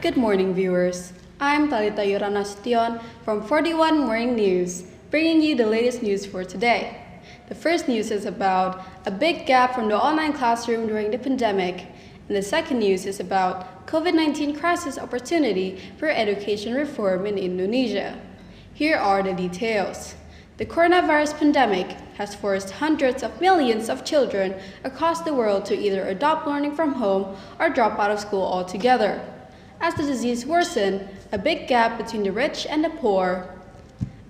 Good morning, viewers. I'm Talita Yuranastion from 41 Morning News, bringing you the latest news for today. The first news is about a big gap from the online classroom during the pandemic, and the second news is about COVID-19 crisis opportunity for education reform in Indonesia. Here are the details. The coronavirus pandemic has forced hundreds of millions of children across the world to either adopt learning from home or drop out of school altogether. As the disease worsened, a big gap between the rich and the poor.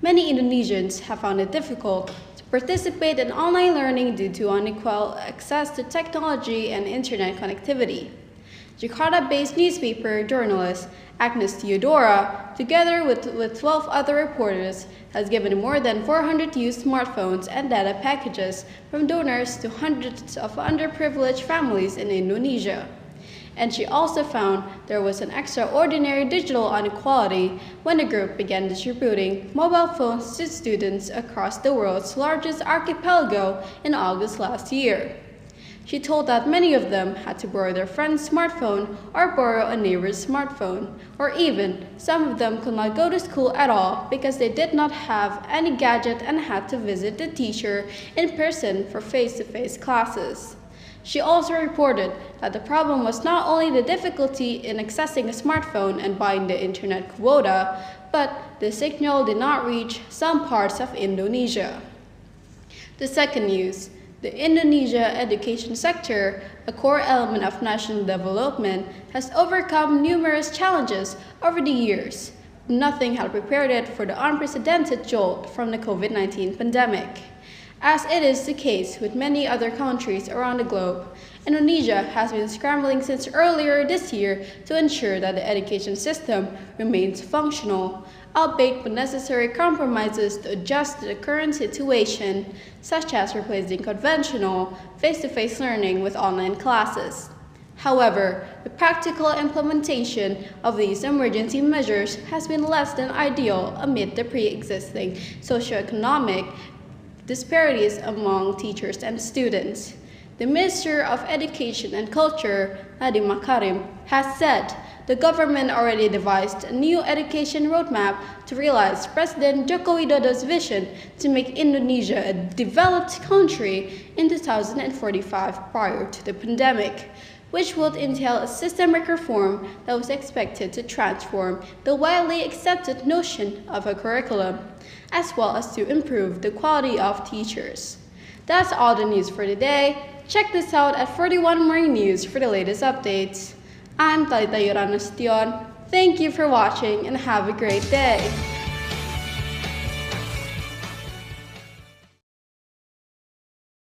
Many Indonesians have found it difficult to participate in online learning due to unequal access to technology and internet connectivity. Jakarta-based newspaper journalist Agnes Theodora, together with 12 other reporters, has given more than 400 used smartphones and data packages from donors to hundreds of underprivileged families in Indonesia. And she also found there was an extraordinary digital inequality when the group began distributing mobile phones to students across the world's largest archipelago in August last year. She told that many of them had to borrow their friend's smartphone or borrow a neighbor's smartphone, or even some of them could not go to school at all because they did not have any gadget and had to visit the teacher in person for face-to-face classes. She also reported that the problem was not only the difficulty in accessing a smartphone and buying the internet quota, but the signal did not reach some parts of Indonesia. The second news. The Indonesia education sector, a core element of national development, has overcome numerous challenges over the years. Nothing had prepared it for the unprecedented jolt from the COVID-19 pandemic. As it is the case with many other countries around the globe, Indonesia has been scrambling since earlier this year to ensure that the education system remains functional, albeit with necessary compromises to adjust to the current situation, such as replacing conventional face-to-face learning with online classes. However, the practical implementation of these emergency measures has been less than ideal amid the pre-existing socioeconomic disparities among teachers and students. The Minister of Education and Culture, Nadiem Makarim, has said the government already devised a new education roadmap to realize President Joko Widodo's vision to make Indonesia a developed country in 2045 prior to the pandemic, which would entail a systemic reform that was expected to transform the widely accepted notion of a curriculum, as well as to improve the quality of teachers. That's all the news for today. Check this out at 41 Morning News for the latest updates. I'm Talita Yuranastion. Thank you for watching and have a great day.